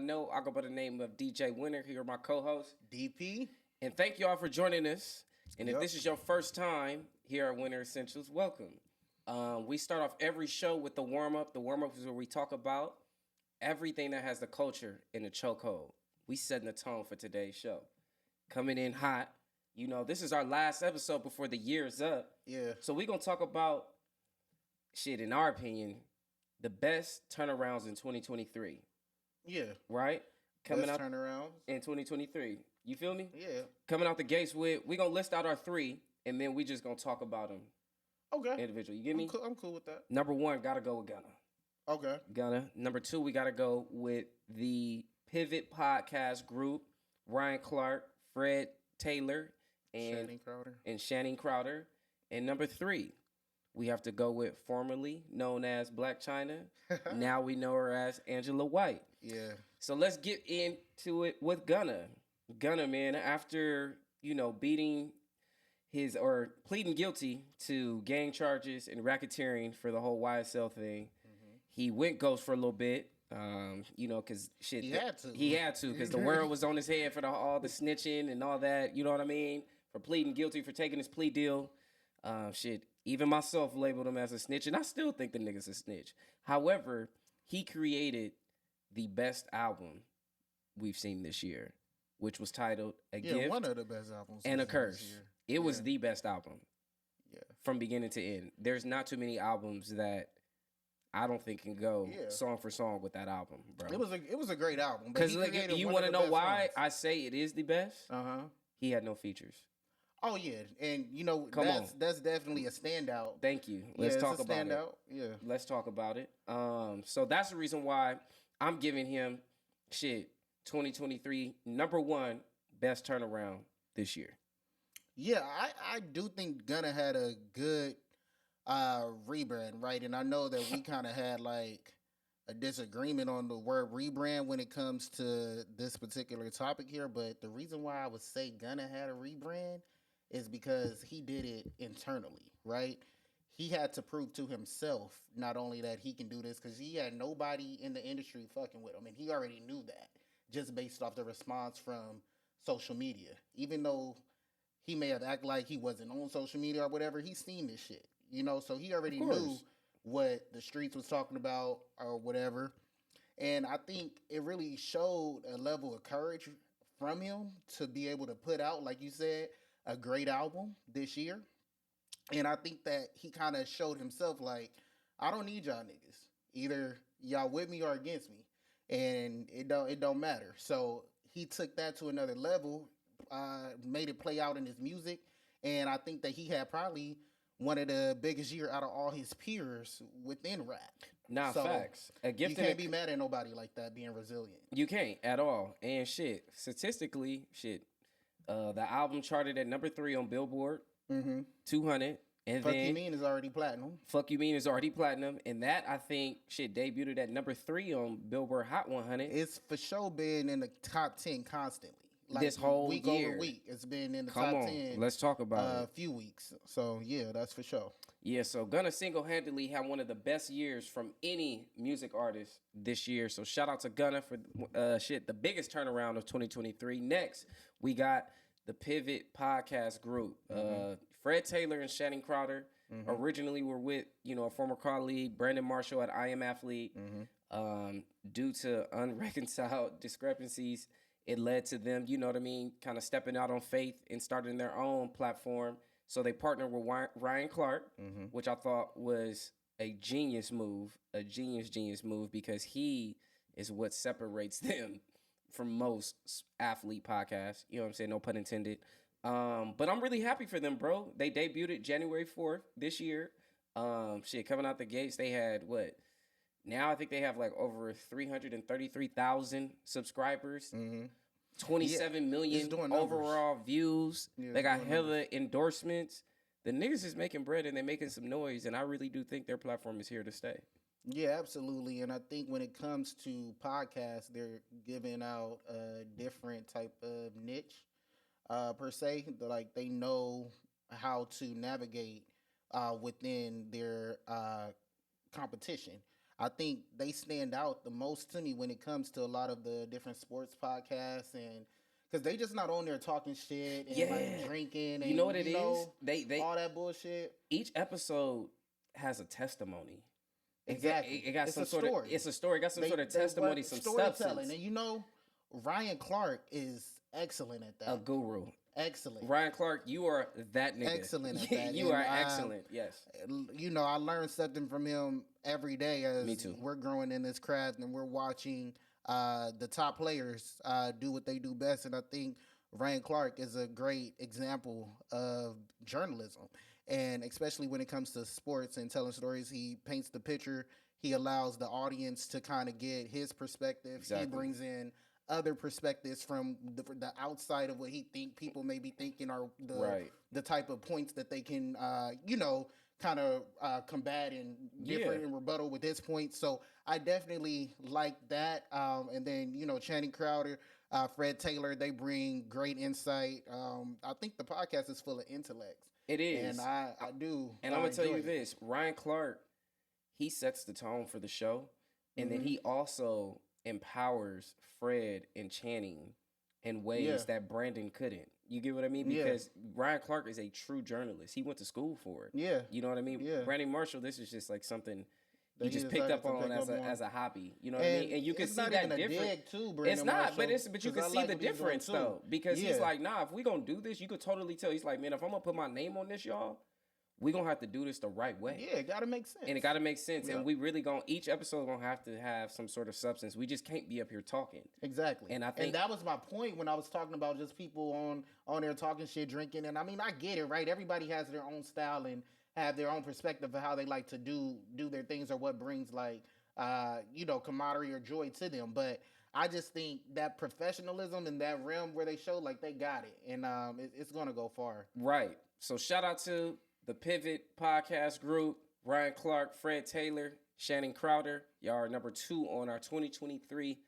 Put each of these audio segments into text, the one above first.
know I go by the name of DJ Wynter. Here are my co-hosts. DP. And thank you all for joining us. And if Yep. this is your first time here at Wynter Essentials, welcome. We start off every show with the warm-up. The warm-up is where we talk about everything that has the culture in the chokehold. We setting the tone for today's show. Coming in hot. You know, this is our last episode before the year is up. Yeah. So we're going to talk about, in our opinion, the best turnarounds in 2023. Yeah. Right? Coming Best out turnarounds. in 2023. You feel me? Yeah. Coming out the gates with, we're going to list out our three, and then we just going to talk about them Okay. individually. You get me? I'm cool with that. Number one, got to go with Gunna. Okay. Gunna. Number two, we got to go with the Pivot Podcast group, Ryan Clark, Fred Taylor, and Shannon Crowder. And number three, we have to go with formerly known as Black China. Now we know her as Angela White. Yeah. So let's get into it with Gunna. Gunna, man, after, pleading guilty to gang charges and racketeering for the whole YSL thing, he went ghost for a little bit. Because shit, he had to, because the world was on his head for all the snitching and all that. You know what I mean? For pleading guilty, for taking his plea deal. Even myself labeled him as a snitch, and I still think the nigga's a snitch. However, he created the best album we've seen this year, which was titled "A Gift." One of the best albums. And a Curse. This year. It was the best album. Yeah. From beginning to end. There's not too many albums that I don't think can go song for song with that album, bro. It was a great album. Because you want to know why I say it is the best? He had no features. Oh yeah, and that's definitely a standout. Thank you. Let's talk about it. Yeah. Let's talk about it. So that's the reason why I'm giving him 2023 number one best turnaround this year. Yeah, I do think Gunna had a good rebrand, right? And I know that we kind of had like a disagreement on the word rebrand when it comes to this particular topic here, but the reason why I would say Gunna had a rebrand is because he did it internally, right? He had to prove to himself not only that he can do this, because he had nobody in the industry fucking with him, and he already knew that just based off the response from social media. Even though he may have acted like he wasn't on social media or whatever, he's seen this shit, so he already knew what the streets was talking about or whatever. And I think it really showed a level of courage from him to be able to put out, like you said, a great album this year. And I think that he kind of showed himself like, I don't need y'all niggas. Either y'all with me or against me. And it don't matter. So he took that to another level, made it play out in his music. And I think that he had probably one of the biggest year out of all his peers within rap. Facts. You can't be mad at nobody like that being resilient. You can't at all. And statistically, the album charted at number 3 on Billboard 200. And Fuck You Mean is already platinum. Fuck You Mean is already platinum. And that, I think, debuted at number 3 on Billboard Hot 100. It's for sure been in the top 10 constantly. Like this whole week year. over week. It's been in the top 10. Let's talk about it. A few weeks. So, yeah, that's for sure. Yeah, so Gunna single-handedly had one of the best years from any music artist this year. So shout out to Gunna for the biggest turnaround of 2023. Next, we got the Pivot Podcast group. Fred Taylor and Shannon Crowder originally were with, a former colleague, Brandon Marshall at I Am Athlete. Due to unreconciled discrepancies, it led to them, kind of stepping out on faith and starting their own platform. So they partnered with Ryan Clark, which I thought was a genius move, because he is what separates them from most athlete podcasts. You know what I'm saying? No pun intended. But I'm really happy for them, bro. They debuted January 4th this year. Coming out the gates, they had what? Now I think they have like over 333,000 subscribers. 27 million overall views. Yeah, they got hella endorsements. The niggas is making bread and they're making some noise, and I really do think their platform is here to stay. Yeah, absolutely. And I think when it comes to podcasts, they're giving out a different type of niche, per se. Like they know how to navigate within their competition. I think they stand out the most to me when it comes to a lot of the different sports podcasts and because they just not on there talking shit and like drinking and you know what it is? They all that bullshit. each episode has a testimony. Exactly. It got It's some a sort story. of. It's a story. It got some sort of testimony, some storytelling. substance. And you know, Ryan Clark is excellent at that. A guru. Excellent. Ryan Clark, you are that nigga. Excellent at that. You are excellent. Yes. You know, I learn something from him every day as Me too. we're growing in this craft and we're watching the top players do what they do best. And I think Ryan Clark is a great example of journalism. And especially when it comes to sports and telling stories, he paints the picture. He allows the audience to kind of get his perspective. Exactly. He brings in other perspectives from the outside of what he think people may be thinking or the type of points that they can, kind of combat and different and rebuttal with his points. So I definitely like that. And then, Channing Crowder, Fred Taylor, they bring great insight. I think the podcast is full of intellects. It is. And I do. And I'm going to tell you this. Ryan Clark, he sets the tone for the show. And then he also empowers Fred and Channing in ways that Brandon couldn't. You get what I mean? Because Ryan Clark is a true journalist. He went to school for it. Yeah. You know what I mean? Yeah. Brandon Marshall, this is just like something that he just picked up on as a hobby. You know what I mean? And you can see that difference. It's not, but you can see the difference though. Because he's like, nah, if we gonna do this, you could totally tell. He's like, man, if I'm gonna put my name on this, y'all, we gonna have to do this the right way. Yeah, it gotta make sense. And it gotta make sense. And we really each episode gonna have to have some sort of substance. We just can't be up here talking. Exactly. And I think that was my point when I was talking about just people on there talking shit, drinking. And I mean, I get it, right? Everybody has their own style and have their own perspective of how they like to do their things or what brings like camaraderie or joy to them. But I just think that professionalism in that realm where they show like they got it. And it's gonna go far. Right. So shout out to the Pivot Podcast Group, Ryan Clark, Fred Taylor, Channing Crowder. Y'all are number 2 on our 2023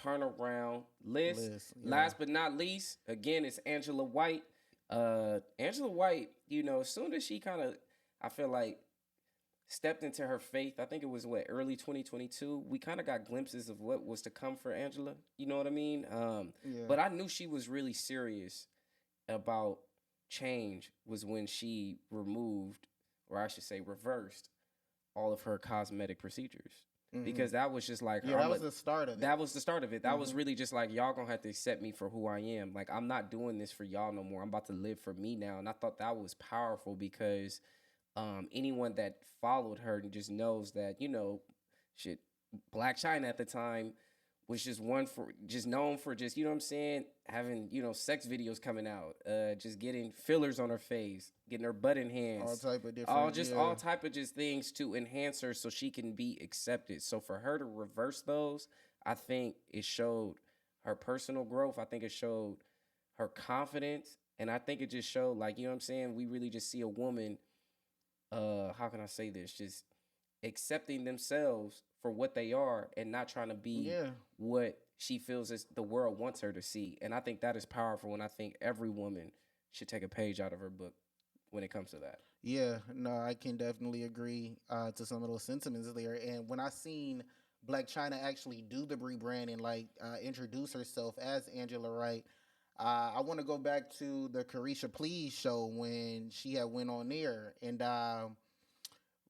turnaround list. Last but not least, again, it's Angela White. Angela White, as soon as she kind of, I feel like, stepped into her faith, I think it was, early 2022, we kind of got glimpses of what was to come for Angela. You know what I mean? But I knew she was really serious about change was when she removed, or I should say reversed, all of her cosmetic procedures. Because that was just like... that was the start of it. That was the start of it. That was really just like, y'all gonna have to accept me for who I am. Like, I'm not doing this for y'all no more. I'm about to live for me now. And I thought that was powerful because anyone that followed her just knows that, Black China at the time was just known for just, you know what I'm saying, having, sex videos coming out, just getting fillers on her face, getting her butt enhanced. All type of different. All type of just things to enhance her so she can be accepted. So for her to reverse those, I think it showed her personal growth. I think it showed her confidence. And I think it just showed, like, you know what I'm saying, we really just see a woman, how can I say this, just accepting themselves for what they are and not trying to be what she feels as the world wants her to see. And I think that is powerful, and I think every woman should take a page out of her book when it comes to that. Yeah, no, I can definitely agree to some of those sentiments there. And when I seen Black China actually do the rebrand and introduce herself as Angela Wright, I want to go back to the Carisha Please show when she had went on there. And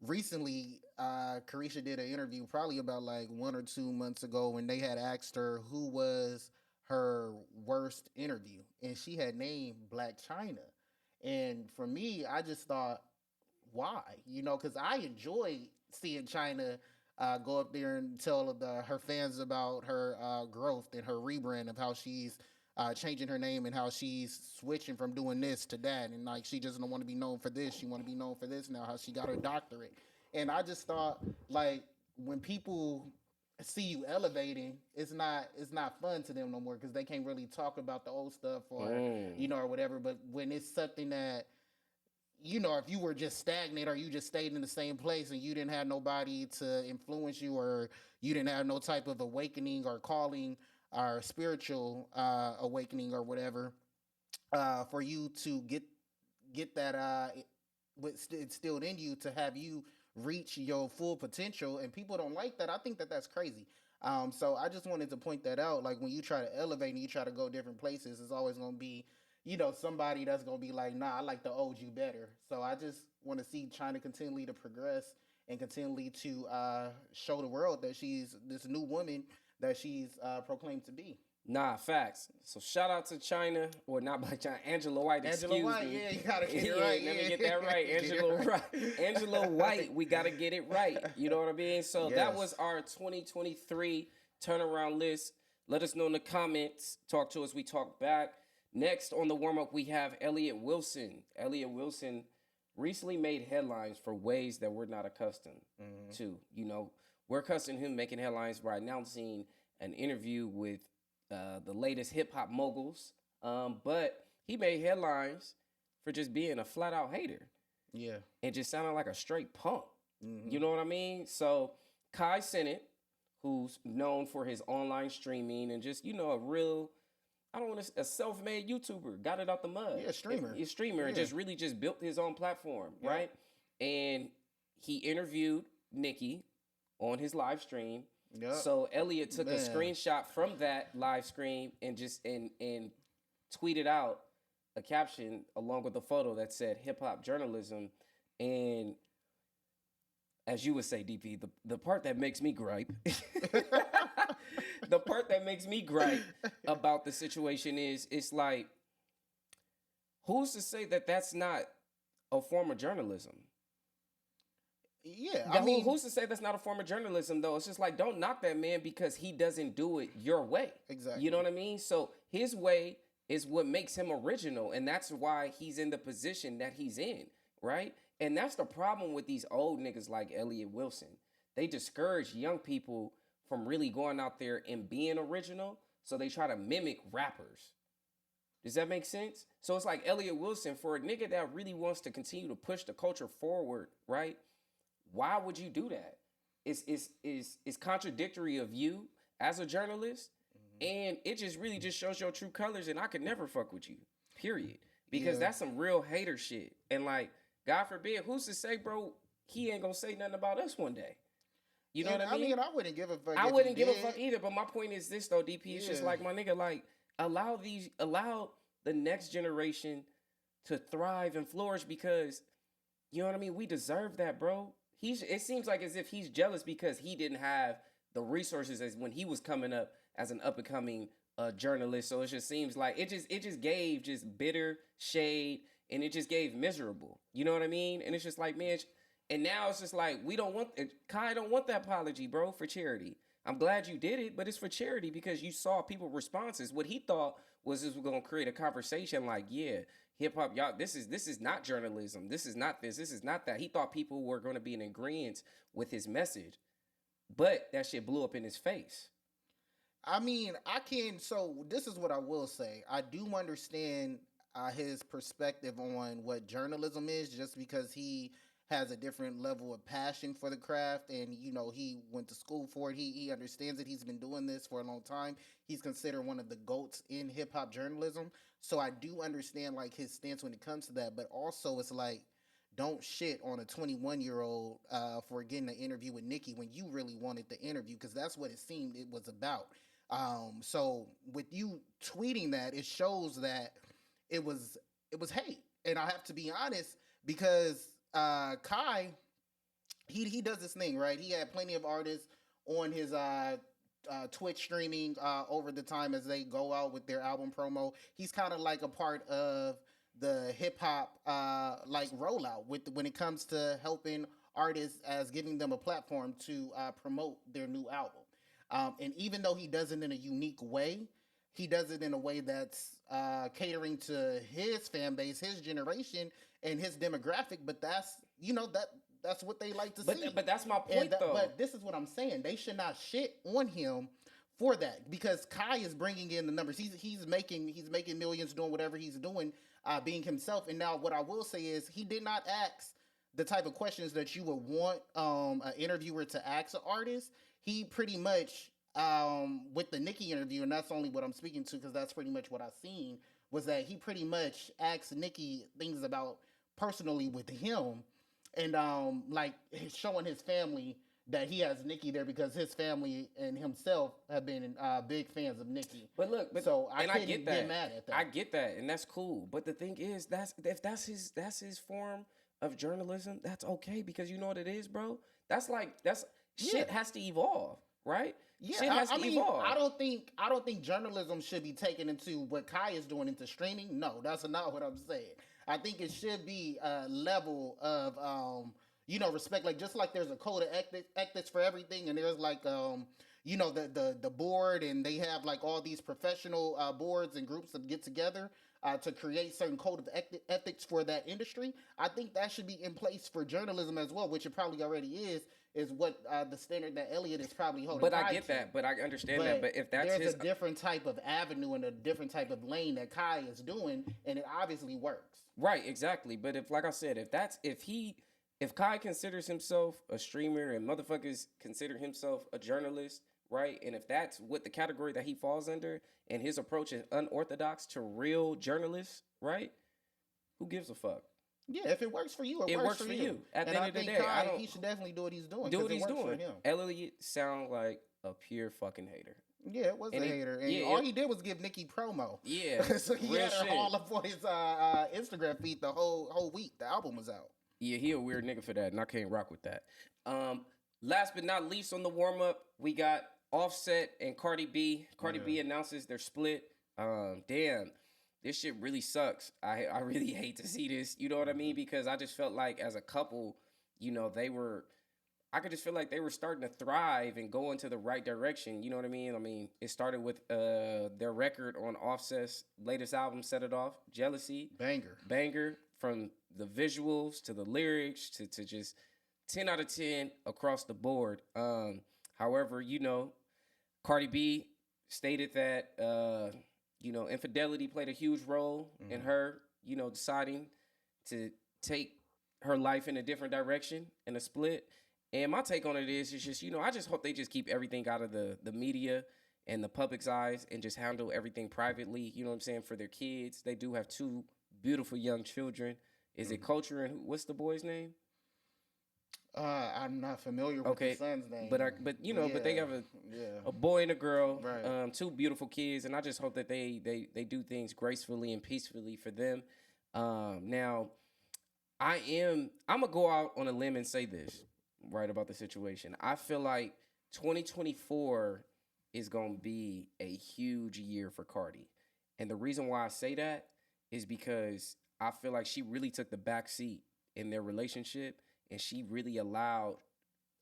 recently, Carisha did an interview probably about 1 or 2 months ago when they had asked her who was her worst interview. And she had named Black China. And for me, I just thought, why? Because I enjoy seeing China go up there and tell her fans about her growth and her rebrand of how she's changing her name and how she's switching from doing this to that. And she doesn't want to be known for this. She want to be known for this now, how she got her doctorate. And I just thought, when people see you elevating, it's not fun to them no more because they can't really talk about the old stuff or, or whatever. But when it's something that, if you were just stagnant or you just stayed in the same place and you didn't have nobody to influence you or you didn't have no type of awakening or calling or spiritual awakening or whatever, for you to get that what's instilled in you to have you reach your full potential, and people don't like that. I think that that's crazy. So I just wanted to point that out. Like when you try to elevate and you try to go different places, it's always gonna be, somebody that's gonna be like, nah, I like the old you better. So I just want to see China continually to progress and continually to show the world that she's this new woman that she's proclaimed to be. Nah, facts. So shout out to China, or not by China, Angela White. Angela Excuse White, me. yeah, you gotta get it right. Let me yeah. get that right. Angela right. Angela White. We gotta get it right. You know what I mean? So that was Yes. our 2023 turnaround list. Let us know in the comments. Talk to us. We talk back. Next on the warm up, we have Elliot Wilson. Elliot Wilson recently made headlines for ways that we're not accustomed to. We're accustomed to him making headlines by announcing an interview with the latest hip hop moguls, but he made headlines for just being a flat out hater. Yeah. And just sounding like a straight punk. Mm-hmm. You know what I mean? So Cenat, who's known for his online streaming and just a real, a self-made YouTuber, got it out the mud. Yeah, streamer. He's a streamer and just really just built his own platform, right? And he interviewed Nicki on his live stream. Yep. So Elliot took a screenshot from that live stream and just and tweeted out a caption along with a photo that said hip hop journalism. And as you would say, DP, the part that makes me gripe, the part that makes me gripe about the situation is it's like, who's to say that that's not a form of journalism? Yeah, I mean, who's to say that's not a form of journalism, though? It's just like, don't knock that man because he doesn't do it your way. Exactly. You know what I mean? So his way is what makes him original, and that's why he's in the position that he's in, right? And that's the problem with these old niggas like Elliot Wilson. They discourage young people from really going out there and being original, so they try to mimic rappers. Does that make sense? So it's like Elliot Wilson, for a nigga that really wants to continue to push the culture forward, right? Why would you do that? It's contradictory of you as a journalist, and it just really just shows your true colors, and I could never fuck with you, period. Because that's some real hater shit. And like, God forbid, who's to say, bro, he ain't gonna say nothing about us one day. You know what I mean? I wouldn't give a fuck. I wouldn't give a fuck either, but my point is this though, DP. It's just like, my nigga, like, allow the next generation to thrive and flourish, because you know what I mean? We deserve that, bro. It seems like as if he's jealous because he didn't have the resources as when he was coming up as an up and coming journalist. So it just seems like it just gave just bitter shade, and it just gave miserable. You know what I mean? And it's just like, man, and now it's just like, Kai don't want that apology, bro, for charity. I'm glad you did it, but it's for charity because you saw people responses. What he thought was this was gonna create a conversation like, yeah, hip hop, y'all, this is not journalism. This is not this is not that. He thought people were gonna be in agreement with his message, but that shit blew up in his face. I mean, so this is what I will say. I do understand his perspective on what journalism is, just because he has a different level of passion for the craft, and he went to school for it. He understands it. He's been doing this for a long time. He's considered one of the GOATs in hip hop journalism. So I do understand like his stance when it comes to that, but also it's like, don't shit on a 21-year-old for getting an interview with Nicki when you really wanted the interview, because that's what it seemed it was about. So with you tweeting that, it shows that it was hate. And I have to be honest, because Kai, he does this thing, right? He had plenty of artists on his Twitch streaming over the time as they go out with their album promo. He's kind of like a part of the hip hop like rollout when it comes to helping artists, as giving them a platform to promote their new album. And even though he does it in a unique way, he does it in a way that's catering to his fan base, his generation, and his demographic. But that's that's what they like to see. But that's my point, though. But this is what I'm saying. They should not shit on him for that, because Kai is bringing in the numbers. He's making millions doing whatever he's doing, being himself. And now what I will say is he did not ask the type of questions that you would want an interviewer to ask an artist. He pretty much, with the Nicki interview, and that's only what I'm speaking to because that's pretty much what I've seen, was that he pretty much asked Nicki things about personally with him. and like showing his family that he has Nicki there because his family and himself have been big fans of Nicki. But look, So I and couldn't get that. get mad at that. I get that, and that's cool. But the thing is, that's his form of journalism. That's okay because you know what it is, bro. That's shit Yeah. has to evolve, right? Yeah, Shit has I to mean, evolve. I don't think journalism should be taken into what Kai is doing into streaming. No, that's not what I'm saying. I think it should be a level of respect. Like just like there's a code of ethics for everything, and there's like the board, and they have like all these professional boards and groups that get together to create certain code of ethics for that industry. I think that should be in place for journalism as well, which it probably already is what the standard that Elliot is probably holding. But I get that. But I understand that. But if that's there's his a different type of avenue and a different type of lane that Kai is doing, and it obviously works. right, exactly. But if, like I said, if Kai considers himself a streamer and motherfuckers consider himself a journalist, right? And if that's what the category that he falls under, and his approach is unorthodox to real journalists, right? Who gives a fuck? Yeah, if it works for you, It works for you. At the And end I of the think day, Kai, he should definitely do what he's doing. do what it he's works for doing. him. Elliot sound like a pure fucking hater. Yeah, it was And a it- hater, and yeah, all it- he did was give Nicki promo. Yeah, So he real had her shit. all up on his Instagram feed the whole week. The album was out. Yeah, he a weird nigga for that, and I can't rock with that. Last but not least on the warm up, we got Offset and Cardi B. Cardi B announces their split. Damn, this shit really sucks. I really hate to see this. You know what I mean? Because I just felt like as a couple, I could just feel like they were starting to thrive and go into the right direction. You know what I mean? I mean, it started with their record on Offset's latest album, Set It Off, Jealousy. Banger from the visuals to the lyrics to just 10 out of 10 across the board. However, Cardi B stated that, infidelity played a huge role in her, deciding to take her life in a different direction in a split. And my take on it is just, I just hope they just keep everything out of the media and the public's eyes and just handle everything privately, you know what I'm saying, for their kids. They do have two beautiful young children. Is it Culture and what's the boy's name? I'm not familiar with the son's name. But they have a boy and a girl, Right. Two beautiful kids, and I just hope that they do things gracefully and peacefully for them. Now, I'm gonna go out on a limb and say this right about the situation. I feel like 2024 is gonna be a huge year for Cardi, and the reason why I say that is because I feel like she really took the back seat in their relationship, and she really allowed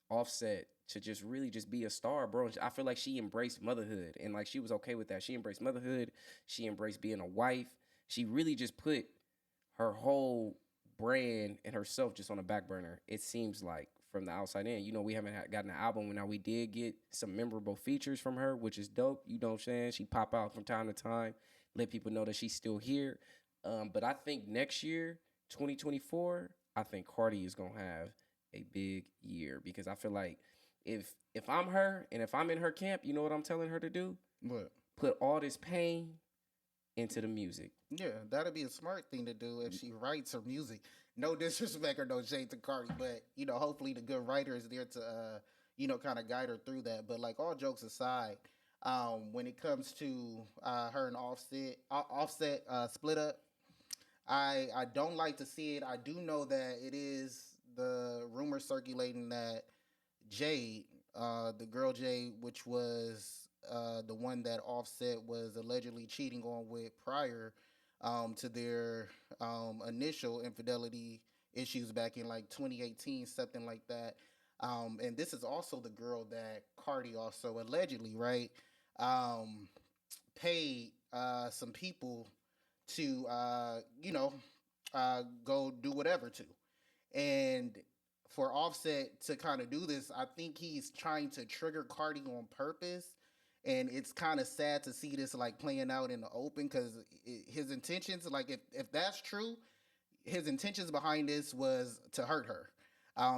Offset to just really just be a star, bro. I feel like she embraced motherhood, and like she was okay with that. She embraced motherhood. She embraced being a wife. She really just put her whole brand and herself just on the back burner. It seems like from the outside in, we haven't gotten an album. Now we did get some memorable features from her, which is dope. You know what I'm saying? She pop out from time to time, let people know that she's still here. But I think next year, 2024, I think Cardi is gonna have a big year because I feel like if I'm her and if I'm in her camp, you know what I'm telling her to do? What? Put all this pain into the music. Yeah, that'd be a smart thing to do if she writes her music. No disrespect or no shade to Cardi, but hopefully the good writer is there to kind of guide her through that. But like all jokes aside, when it comes to her and Offset split up, I don't like to see it. I do know that it is the rumor circulating that Jade, the girl Jade, which was the one that Offset was allegedly cheating on with prior to their initial infidelity issues back in like 2018, something like that. And this is also the girl that Cardi also allegedly, right, paid some people to, go do whatever to. And for Offset to kind of do this, I think he's trying to trigger Cardi on purpose. And it's kind of sad to see this like playing out in the open because his intentions, like if that's true, his intentions behind this was to hurt her.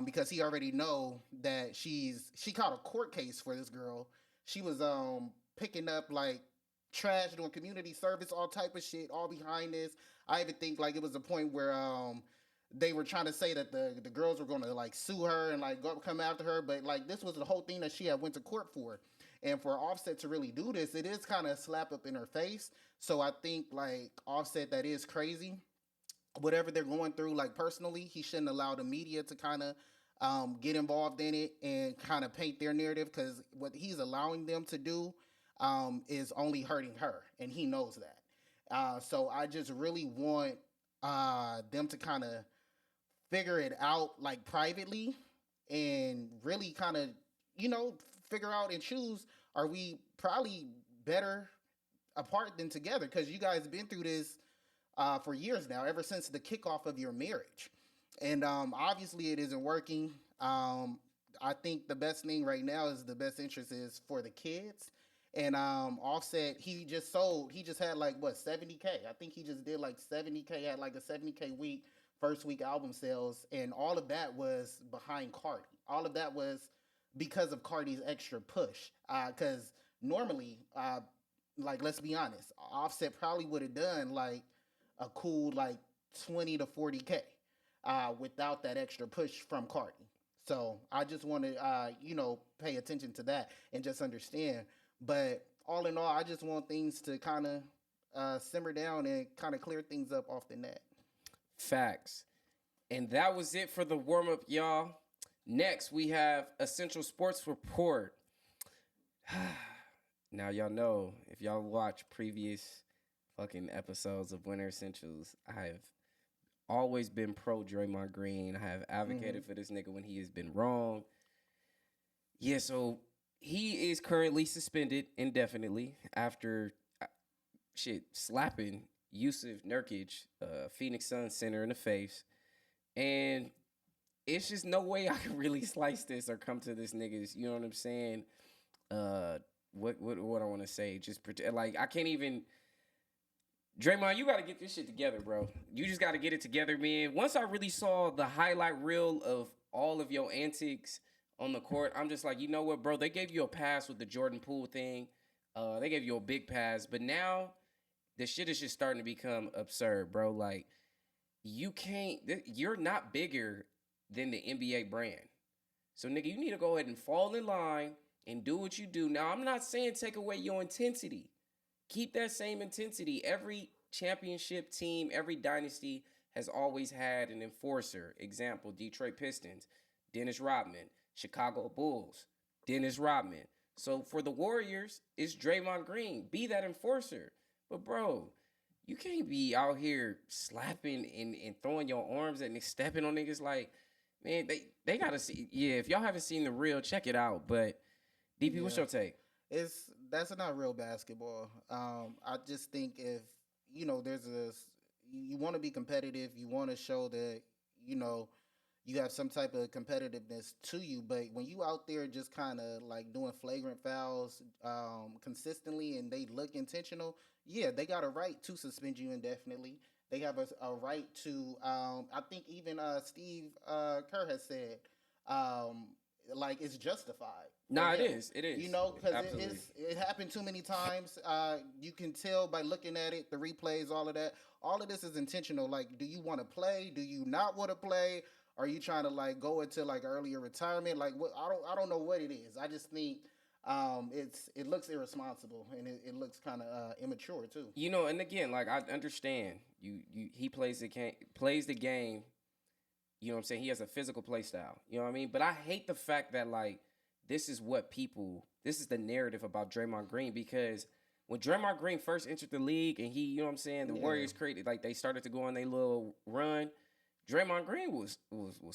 Because he already know that she caught a court case for this girl. She was picking up like trash, doing community service, all type of shit, all behind this. I even think like it was a point where they were trying to say that the girls were going to like sue her and like come after her, but like this was the whole thing that she had went to court for. And for Offset to really do this, it is kind of a slap up in her face. So I think like Offset, that is crazy. Whatever they're going through, like personally, he shouldn't allow the media to kind of get involved in it and kind of paint their narrative, because what he's allowing them to do is only hurting her, and he knows that. So I just really want them to kind of figure it out like privately and really kind of, you know, figure out and choose, are we probably better apart than together, because you guys been through this for years now, ever since the kickoff of your marriage. And obviously it isn't working. I think the best thing right now is the best interest is for the kids. And Offset, he just had like what, 70K. I think he just did like 70K, had like a 70K week, first week album sales, and all of that was behind Cardi. All of that was because of Cardi's extra push. Because normally, like let's be honest, Offset probably would have done like a cool like 20 to 40K without that extra push from Cardi. So I just want to, you know, pay attention to that and just understand. But all in all, I just want things to kind of simmer down and kind of clear things up off the net. Facts. And that was it for the warm up, y'all. Next, we have Essential Sports Report. Now, y'all know, if y'all watch previous fucking episodes of Winter Essentials, I have always been pro Draymond Green. I have advocated for this nigga when he has been wrong. Yeah, so he is currently suspended indefinitely after slapping Yusuf Nurkic, Phoenix Suns center, in the face. And it's just no way I can really slice this or come to this nigga's, you know what I'm saying? What I want to say? Just pretend, like, I can't even. Draymond, you got to get this shit together, bro. You just got to get it together, man. Once I really saw the highlight reel of all of your antics on the court, I'm just like, you know what, bro? They gave you a pass with the Jordan Poole thing. They gave you a big pass. But now the shit is just starting to become absurd, bro. Like, you're not bigger than the NBA brand. So, nigga, you need to go ahead and fall in line and do what you do. Now, I'm not saying take away your intensity. Keep that same intensity. Every championship team, every dynasty has always had an enforcer. Example, Detroit Pistons, Dennis Rodman. Chicago Bulls, Dennis Rodman. So for the Warriors, it's Draymond Green. Be that enforcer. But, bro, you can't be out here slapping and throwing your arms and stepping on niggas. Like, man, they got to see. Yeah, if y'all haven't seen the real, check it out. But, DP, what's your take? That's not real basketball. I just think if, you know, you want to be competitive, you want to show that, you know, you have some type of competitiveness to you, but when you out there just kind of like doing flagrant fouls consistently and they look intentional, yeah, they got a right to suspend you indefinitely. They have a right to, I think even Steve Kerr has said, like, it's justified. Nah, it is. You know, because it happened too many times. You can tell by looking at it, the replays, all of that. All of this is intentional. Like, do you want to play? Do you not want to play? Are you trying to like go into like earlier retirement? Like, what? I don't know what it is. I just think it looks irresponsible and it looks kind of immature too. You know, and again, like, I understand he plays the game. You know what I'm saying? He has a physical play style. You know what I mean? But I hate the fact that like this is the narrative about Draymond Green, because when Draymond Green first entered the league and he, you know what I'm saying, the Warriors created, like, they started to go on their little run. Draymond Green was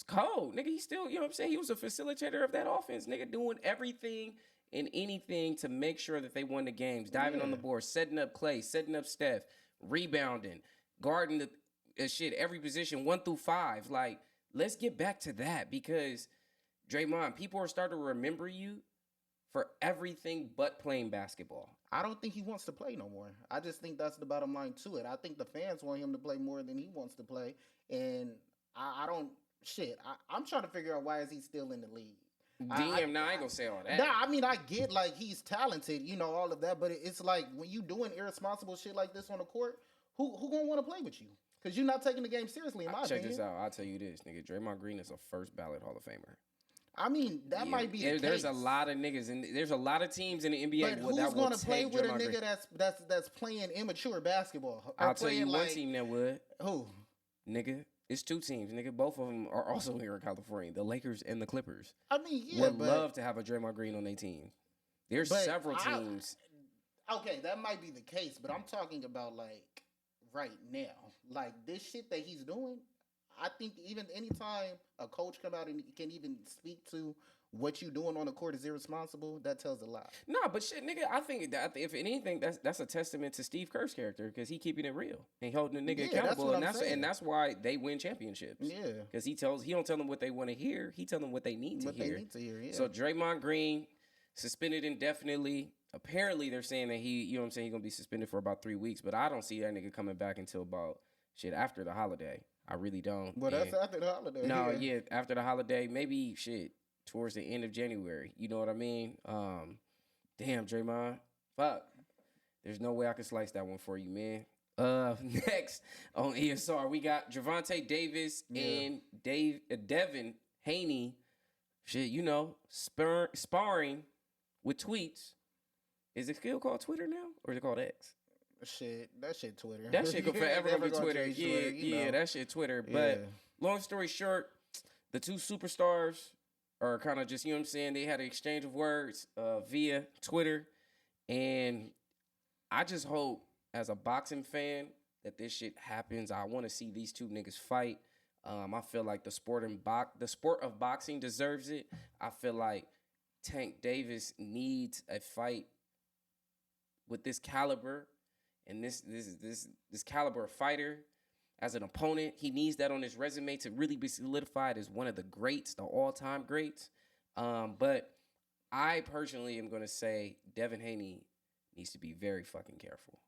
cold. Nigga, he still, you know what I'm saying? He was a facilitator of that offense. Nigga, doing everything and anything to make sure that they won the games. Diving on the board, setting up Clay, setting up Steph, rebounding, guarding the shit, every position, 1 through 5. Like, let's get back to that, because Draymond, people are starting to remember you for everything but playing basketball. I don't think he wants to play no more. I just think that's the bottom line to it. I think the fans want him to play more than he wants to play. And I'm trying to figure out why is he still in the league. I ain't gonna say all that. Nah, I mean, I get like he's talented, you know, all of that, but it's like when you doing irresponsible shit like this on the court, who gonna want to play with you? Because you're not taking the game seriously, in my Check opinion. this out. I'll tell you this, nigga. Draymond Green is a first ballot Hall of Famer. I mean, that might be the case. There's a lot of niggas, and there's a lot of teams in the NBA but that who's will going to play take with a Draymond nigga Green. that's playing immature basketball? I'll tell you one team that would. Who? Nigga, it's two teams, nigga. Both of them are also here in California. The Lakers and the Clippers. I mean, yeah, would love to have a Draymond Green on their team. There's several teams. Okay, that might be the case, but I'm talking about like right now, like this shit that he's doing. I think even anytime a coach come out and can even speak to what you doing on the court is irresponsible, that tells a lot. Nah, but shit, nigga, I think that if anything, that's a testament to Steve Kerr's character because he keeping it real and holding the nigga accountable, and that's why they win championships. Yeah, because he don't tell them what they want to hear. He tell them what they need to hear. Yeah. So Draymond Green suspended indefinitely. Apparently, they're saying that he's gonna be suspended for about 3 weeks, but I don't see that nigga coming back until about after the holiday. I really don't. Well, that's after the holiday. No, yeah, after the holiday, maybe towards the end of January. You know what I mean? Damn, Draymond. Fuck. There's no way I can slice that one for you, man. Next on ESR, we got Gervonta Davis and Devin Haney. Shit, sparring with tweets. Is it still called Twitter now? Or is it called X? That shit Twitter. That shit could forever be Twitter. Yeah, that shit Twitter. But long story short, the two superstars are kind of just, they had an exchange of words via Twitter. And I just hope, as a boxing fan, that this shit happens. I want to see these two niggas fight. I feel like the sport of boxing deserves it. I feel like Tank Davis needs a fight with this caliber and this caliber of fighter as an opponent. He needs that on his resume to really be solidified as one of the greats, the all-time greats. But I personally am going to say Devin Haney needs to be very fucking careful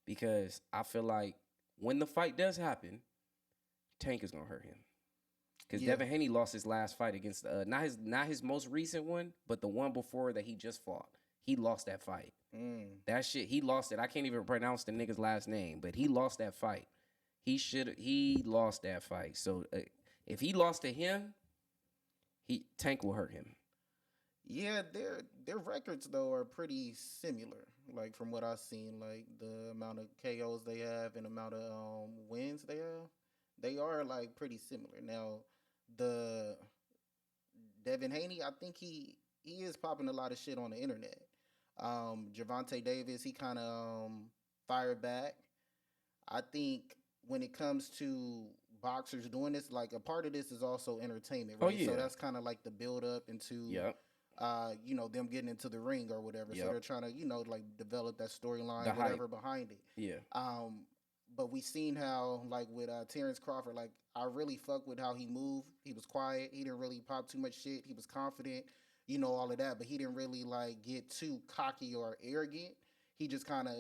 because I feel like when the fight does happen, Tank is going to hurt him. Because Devin Haney lost his last fight against not his most recent one, but the one before that he just fought. He lost that fight. That shit, he lost it. I can't even pronounce the nigga's last name, but he lost that fight. He lost that fight. So if he lost to him, Tank will hurt him. Yeah, their records though are pretty similar. Like from what I've seen, like the amount of KOs they have and amount of wins they have, they are like pretty similar. Now, the Devin Haney, I think he is popping a lot of shit on the internet. Gervonta Davis, he kind of fired back. I think when it comes to boxers doing this, like a part of this is also entertainment, right? Oh, yeah. So that's kind of like the build up into, them getting into the ring or whatever. Yep. So they're trying to, like develop that storyline, whatever behind it. Yeah. But we seen how, like with Terrence Crawford, like I really fuck with how he moved. He was quiet. He didn't really pop too much shit. He was confident. All of that, but he didn't really like get too cocky or arrogant. He just kind of,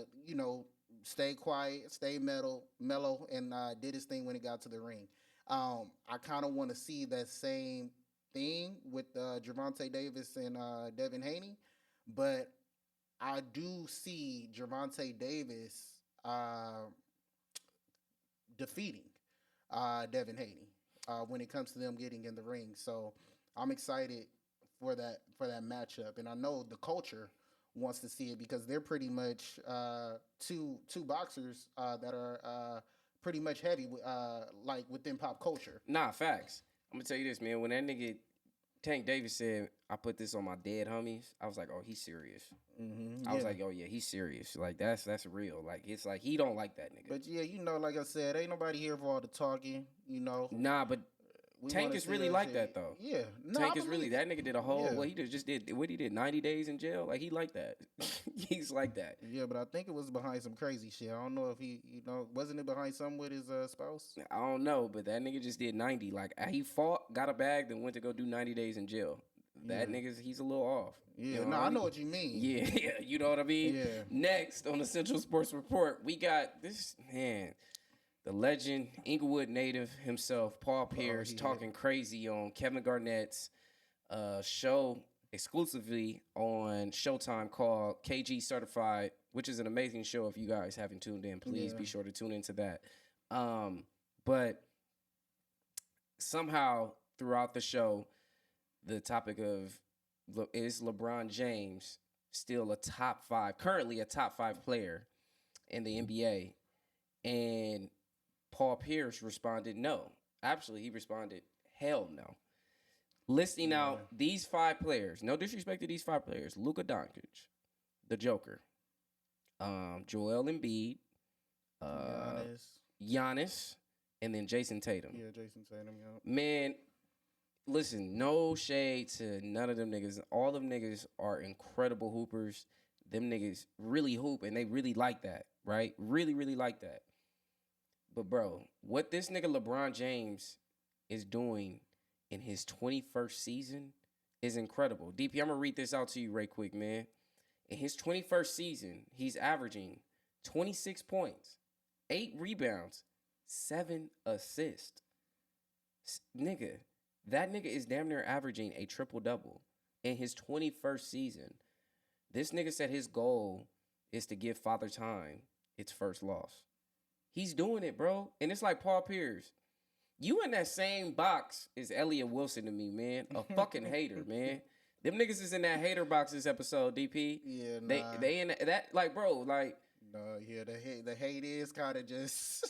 stayed quiet, stayed mellow, and did his thing when it got to the ring. I kind of want to see that same thing with Gervonta Davis and Devin Haney, but I do see Gervonta Davis defeating Devin Haney when it comes to them getting in the ring. So I'm excited for that matchup, and I know the culture wants to see it because they're pretty much two boxers that are pretty much heavy like within pop culture. Nah, facts. I'm gonna tell you this, man. When that nigga Tank Davis said, "I put this on my dead homies," I was like, "Oh, he's serious." Mm-hmm, I was like, "Oh yeah, he's serious. Like that's real. Like it's like he don't like that nigga." But yeah, like I said, ain't nobody here for all the talking. Nah, but Tank is really like that though. Yeah, Tank is really that nigga did a whole. Well, he just did what he did 90 days in jail. Like he like that. He's like that. Yeah, but I think it was behind some crazy shit. I don't know if he, wasn't it behind something with his spouse? I don't know, but that nigga just did 90. Like he fought, got a bag, then went to go do 90 days in jail. That nigga's he's a little off. Yeah, I know what you mean. Yeah, you know what I mean. Yeah. Next on the Central Sports Report, we got this man. The legend, Inglewood native himself, Paul Pierce, talking crazy on Kevin Garnett's show exclusively on Showtime called KG Certified, which is an amazing show. If you guys haven't tuned in, please be sure to tune into that. But somehow throughout the show, the topic of is LeBron James still a top five, currently a top five player in the NBA? And Paul Pierce responded no. Actually, he responded, hell no. Listing out these five players, no disrespect to these five players: Luka Doncic, the Joker, Joel Embiid, Giannis, and then Jason Tatum. Yeah, Jason Tatum. Yeah. Man, listen, no shade to none of them niggas. All them niggas are incredible hoopers. Them niggas really hoop, and they really like that, right? Really, really like that. But, bro, what this nigga LeBron James is doing in his 21st season is incredible. DP, I'm going to read this out to you right quick, man. In his 21st season, he's averaging 26 points, 8 rebounds, 7 assists. Nigga, that nigga is damn near averaging a triple-double in his 21st season. This nigga said his goal is to give Father Time its first loss. He's doing it, bro. And it's like Paul Pierce. You in that same box as Elliot Wilson to me, man. A fucking hater, man. Them niggas is in that hater box this episode, DP. Yeah, nah. They in that, like, bro, like. No, yeah, the hate is kind of just.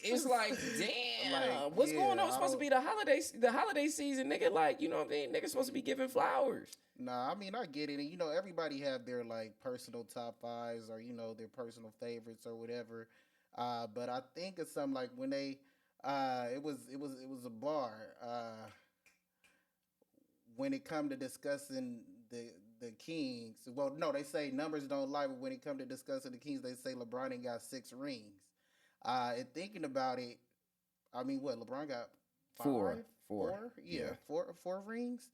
It's like, damn, like, what's going on? It's supposed to be the holiday season, nigga. Like, you know what I mean? Niggas supposed to be giving flowers. Nah, I mean, I get it. And, everybody have their, like, personal top fives or, their personal favorites or whatever. But I think it's something like when they, it was a bar. When it come to discussing the Kings, well, no, they say numbers don't lie, but when it come to discussing the Kings, they say LeBron ain't got 6 rings. And thinking about it, I mean, what LeBron got? 4. Yeah, four rings.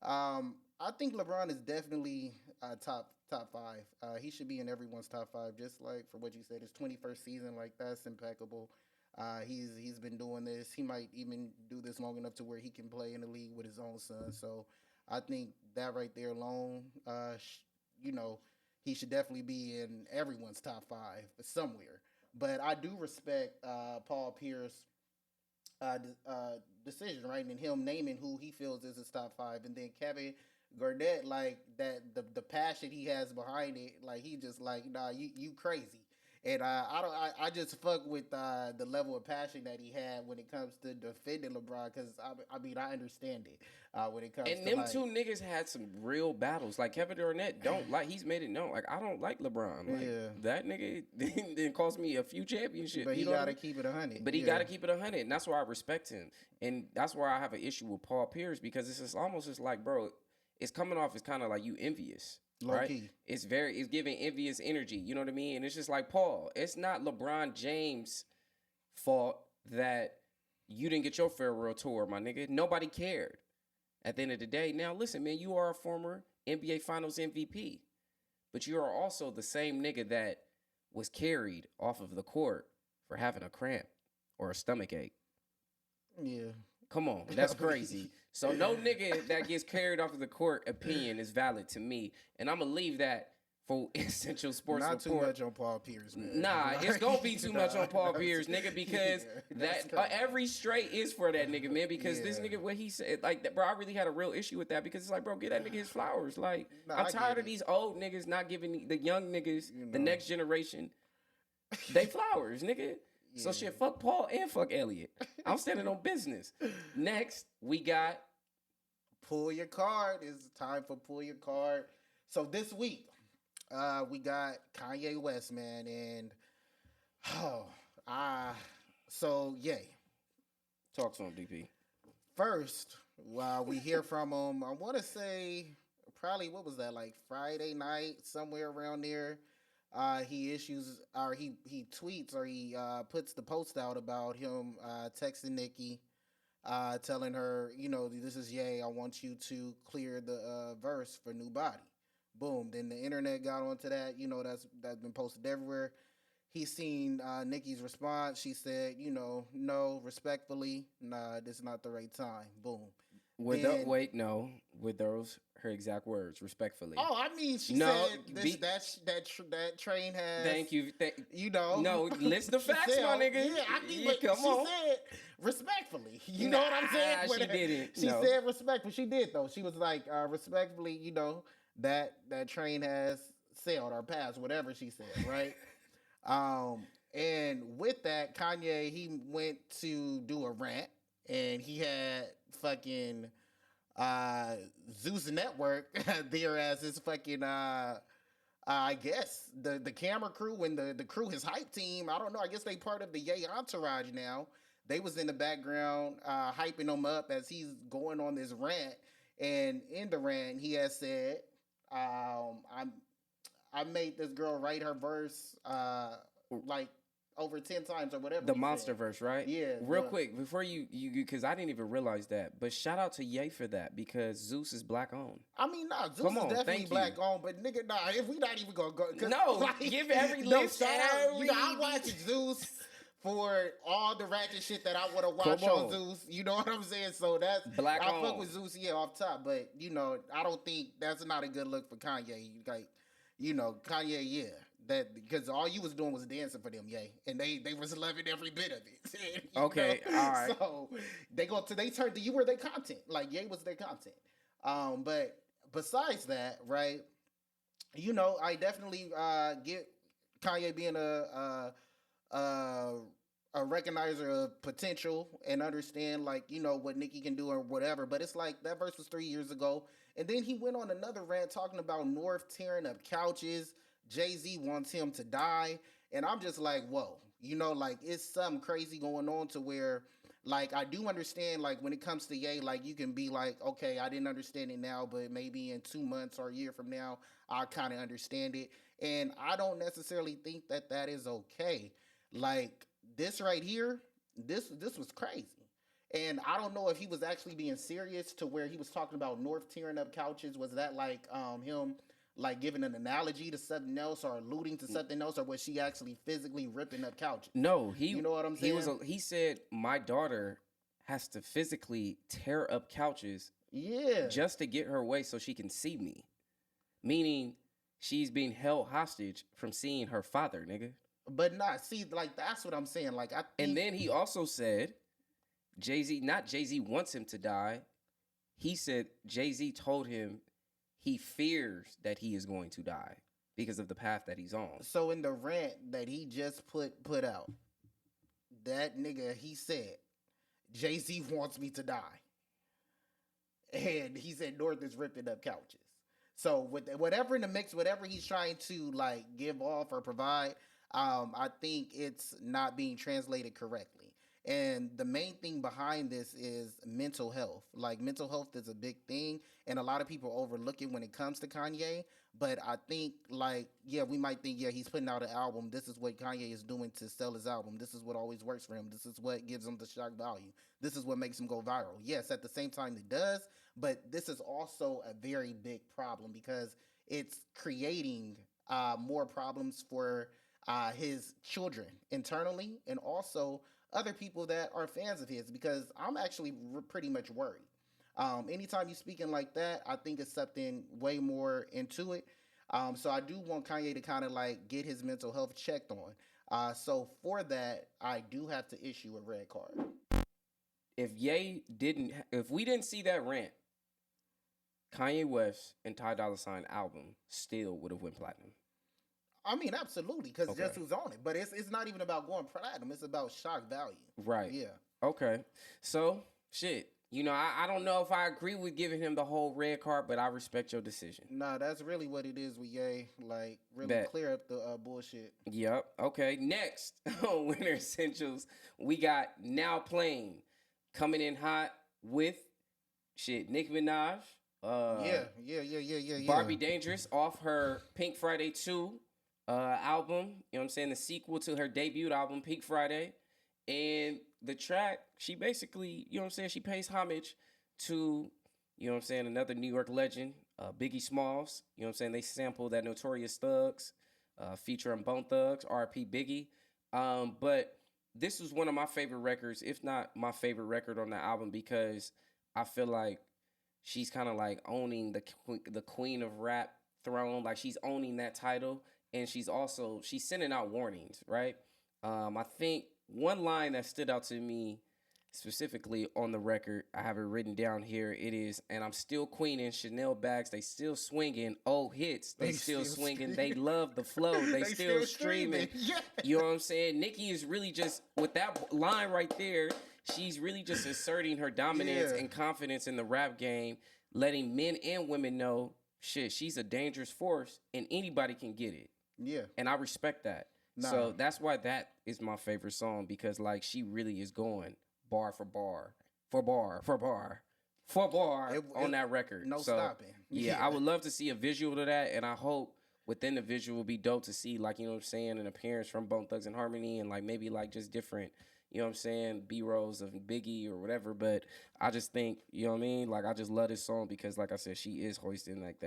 I think LeBron is definitely top 5. He should be in everyone's top 5, just like for what you said. His 21st season, like that's impeccable. He's been doing this. He might even do this long enough to where he can play in the league with his own son. So I think that right there alone, he should definitely be in everyone's top 5 somewhere. But I do respect Paul Pierce decision, right? And him naming who he feels is his top 5. And then Kevin Garnett, like that, the passion he has behind it, like he just like, nah, you crazy. And I just fuck with the level of passion that he had when it comes to defending LeBron, because I mean I understand it when it comes. And to them like, two niggas had some real battles. Like Kevin Garnett don't like. He's made it known. Like I don't like LeBron. Like, yeah, that nigga didn't cost me a few championships. but he gotta keep it 100. But he gotta keep it 100, and that's why I respect him. And that's why I have an issue with Paul Pierce, because it's just almost just like, bro, it's coming off as kind of like you envious. Right? Low-key. It's giving envious energy. You know what I mean? And it's just like, Paul, it's not LeBron James' fault that you didn't get your farewell tour, my nigga. Nobody cared at the end of the day. Now, listen, man, you are a former NBA Finals MVP, but you are also the same nigga that was carried off of the court for having a cramp or a stomach ache. Yeah. Come on, that's crazy. So no nigga that gets carried off of the court opinion is valid to me, and I'm gonna leave that for Essential Sports Not Report. too much on Paul Pierce, man. Nah, it's gonna be too much on Paul Pierce, nigga, because every straight is for that nigga, man. Because this nigga, what he said, like, bro, I really had a real issue with that, because it's like, bro, get that nigga his flowers. Like, I'm tired of these old niggas not giving the young niggas, the next generation, they flowers, nigga. So shit, fuck Paul and fuck Elliot. I'm standing on business. Next, we got Pull Your Card. It's time for Pull Your Card. So this week, we got Kanye West, man, and so yay. Talk to him, DP. First, while we hear from him, I want to say probably, what was that, like Friday night, somewhere around there. He issues, or he tweets, or he puts the post out about him texting Nicki, telling her, this is Ye. I want you to clear the verse for New Body. Boom. Then the internet got onto that. That's been posted everywhere. He's seen Nicki's response. She said, no, respectfully, nah, this is not the right time. Boom. With the, then wait, no, with those her exact words, respectfully. oh, I mean, she No, said that train has. Thank you. You know, No, list the she facts, said, my nigga. Yeah, I mean, Yeah, but come she on. said respectfully. You know what I'm saying? Nah, she didn't. She No. said respectfully. She did though. She was like, respectfully, you know, that train has sailed or passed, whatever she said, right? And with that, Kanye he went to do a rant, and he had fucking Zeus Network there as his fucking I guess the camera crew and the crew, his hype team. I don't know. I guess they part of the Ye entourage now. They was in the background hyping him up as he's going on this rant. And in the rant, he has said, I made this girl write her verse like over 10 times or whatever. The monster verse, right? Yeah. Real quick, before you because I didn't even realize that. But shout out to Ye for that, because Zeus is black owned. I mean, nah, Zeus Come on, is definitely thank black you. owned, but nigga, nah, if we not even gonna go, No, like, give every no, list, shout out. You know, I every- watch Zeus for all the ratchet shit that I want to watch Come on on. Zeus. You know what I'm saying? So that's Black I fuck owned. with Zeus, yeah, off top, but you know, I don't think that's not a good look for Kanye. Like, you know, Kanye, yeah. That because all you was doing was dancing for them, Ye, and they was loving every bit of it. You Okay, know? all right. So they turned to you were their content, like Ye was their content. But besides that, right? You know, I definitely get Kanye being a recognizer of potential and understand, like, you know, what Nicki can do or whatever. But it's like that verse was 3 years ago, and then he went on another rant talking about North tearing up couches. Jay-Z wants him to die. And I'm just like, whoa, you know, like it's something crazy going on to where, like, I do understand, like, when it comes to Ye, like, you can be like, okay, I didn't understand it now, but maybe in 2 months or a year from now, I'll kind of understand it. And I don't necessarily think that that is okay. Like, this right here, this was crazy. And I don't know if he was actually being serious to where he was talking about North tearing up couches. Was that like him like giving an analogy to something else or alluding to something else, or was she actually physically ripping up couches? No, You know what I'm saying? He said my daughter has to physically tear up couches Yeah. just to get her away so she can see me. Meaning she's being held hostage from seeing her father, nigga. But not see, like that's what I'm saying. Like I think, And then he also said not Jay-Z wants him to die. He said Jay-Z told him he fears that he is going to die because of the path that he's on. so in the rant that he just put out, that nigga he said Jay-Z wants me to die, and he said North is ripping up couches. So with whatever in the mix, whatever he's trying to like give off or provide, I think it's not being translated correctly. And the main thing behind this is mental health. Like mental health is a big thing, and a lot of people overlook it when it comes to Kanye. But I think, like, yeah, we might think, yeah, he's putting out an album. This is what Kanye is doing to sell his album. This is what always works for him. This is what gives him the shock value. This is what makes him go viral. Yes, at the same time it does, but this is also a very big problem because it's creating more problems for his children internally, and also other people that are fans of his, because I'm actually pretty much worried. Anytime you're speaking like that, I think it's something way more into it. So I do want Kanye to kind of like get his mental health checked on. So for that, I do have to issue a red card. If we didn't see that rant, Kanye West and Ty Dolla $ign album still would have went platinum. I mean, absolutely, because Okay. just who's on it. But it's not even about going platinum. It's about shock value. Right. Yeah. Okay. So, shit. You know, I don't know if I agree with giving him the whole red card, but I respect your decision. Nah, that's really what it is with Ye. Like, really Bet. clear up the bullshit. Yep. Okay. Next on Winter Essentials, we got Now Playing coming in hot with Nicki Minaj. Yeah. Barbie Dangerous off her Pink Friday 2 album. You know what I'm saying? The sequel to her debut album, Pink Friday. And the track, she basically, you know what I'm saying, she pays homage to, you know what I'm saying, another New York legend, Biggie Smalls. You know what I'm saying? They sample that Notorious Thugs, featuring Bone Thugs, R.I.P. Biggie. But this was one of my favorite records, if not my favorite record on the album, because I feel like she's kind of like owning the queen of rap throne. Like she's owning that title, and she's sending out warnings, right? I think one line that stood out to me specifically on the record, I have it written down here. It is, and I'm still queening Chanel bags. They still swinging old hits. They still swinging. They love the flow. They still streaming. Yeah. You know what I'm saying? Nicki is really just with that line right there. She's really just asserting her dominance and confidence in the rap game, letting men and women know, shit, she's a dangerous force and anybody can get it. Yeah. And I respect that. Nah. So that's why that is my favorite song, because like she really is going bar for bar, for bar, for bar, for bar on that record. No stopping. Yeah, I would love to see a visual to that, and I hope within the visual would be dope to see, like, you know what I'm saying, an appearance from Bone Thugs and Harmony, and like maybe like just different, you know what I'm saying, B-rolls of Biggie or whatever. But I just think, you know what I mean, like I just love this song because, like I said, she is hoisting like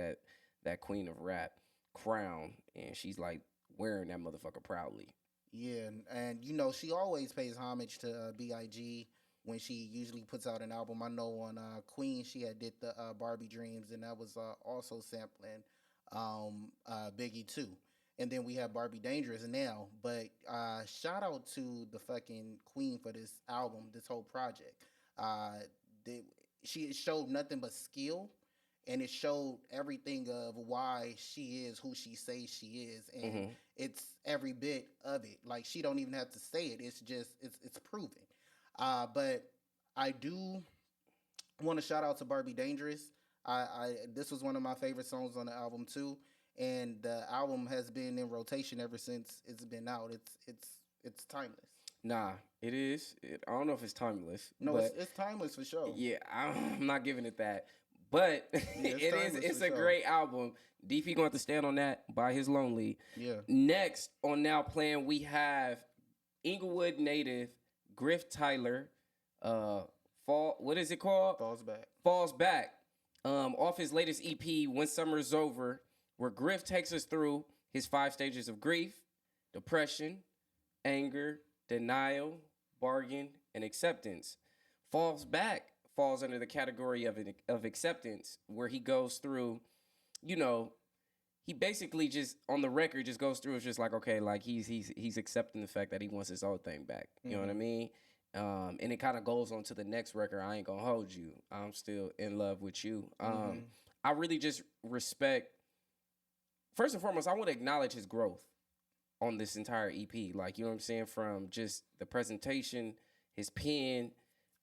that queen of rap crown, and she's like wearing that motherfucker proudly. Yeah, and you know she always pays homage to Big when she usually puts out an album. I know on Queen she had did the Barbie Dreams, and that was also sampling Biggie too. And then we have Barbie Dangerous now. But shout out to the fucking Queen for this album, this whole project. She showed nothing but skill, and it showed everything of why she is who she says she is, and it's every bit of it. Like she don't even have to say it; it's just it's proven. But I do want to shout out to Barbie Dangerous. This was one of my favorite songs on the album too, and the album has been in rotation ever since it's been out. It's timeless. Nah, it is. I don't know if it's timeless. No, but it's timeless for sure. Yeah, I'm not giving it that. But it's a great album. DP going to have to stand on that by his lonely. Yeah. Next on Now Playing, we have Inglewood native Griff Tyler. What is it called? Falls Back. Off his latest EP, When Summer's Over, where Griff takes us through his 5 stages of grief, depression, anger, denial, bargain, and acceptance. Falls Back falls under the category of acceptance, where he goes through, you know, he basically just on the record just goes through. It's just like, okay, like he's accepting the fact that he wants his old thing back. You know what I mean? And it kind of goes on to the next record. I Ain't Gonna Hold You. I'm Still in Love with You. I really just respect. First and foremost, I want to acknowledge his growth on this entire EP. Like, you know what I'm saying? From just the presentation, his pen,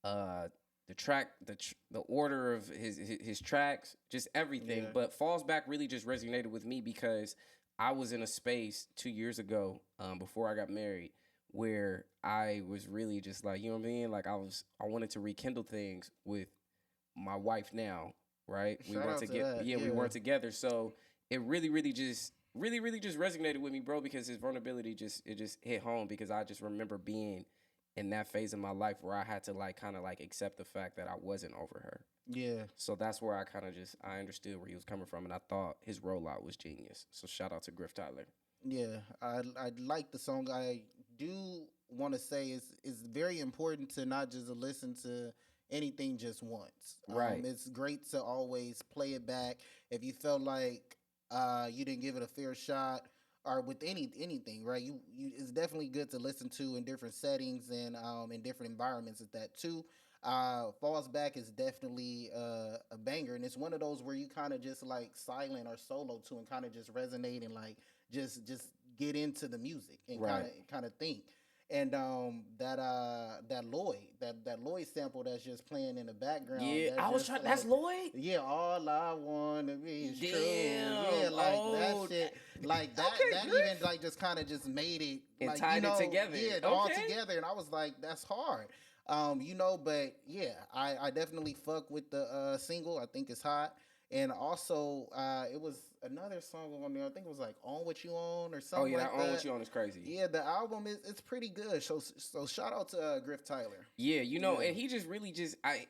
the track, the order of his tracks, just everything. Yeah. But Falls Back really just resonated with me because I was in a space 2 years ago, before I got married, where I was really just like, you know what I mean? Like I wanted to rekindle things with my wife now, right? We weren't together. So it really just resonated with me, bro, because his vulnerability just hit home, because I just remember being in that phase of my life where I had to like kind of like accept the fact that I wasn't over her. Yeah. So that's where I understood where he was coming from, and I thought his rollout was genius. So shout out to Griff Tyler. Yeah, I like the song. I do want to say it's very important to not just listen to anything just once. Right. It's great to always play it back. If you felt like you didn't give it a fair shot, or with anything, right? You it's definitely good to listen to in different settings and in different environments at that too. Falls Back is definitely a banger, and it's one of those where you kind of just like silent or solo to and kind of just resonate and like just get into the music and kind of think. And that Lloyd sample that's just playing in the background. Yeah, I was trying. That's Lloyd. Yeah, all I want to be is true. Yeah, like that shit. Like that. Okay, that good. Even like just kind of just made it and like, tied it together. Yeah, all together. And I was like, that's hard. But yeah, I definitely fuck with the single. I think it's hot. And also, it was another song on there. I think it was like "On What You On" or something. Oh yeah, like "On What You On" is crazy. Yeah, the album it's pretty good. So shout out to Griff Tyler. Yeah, and he just really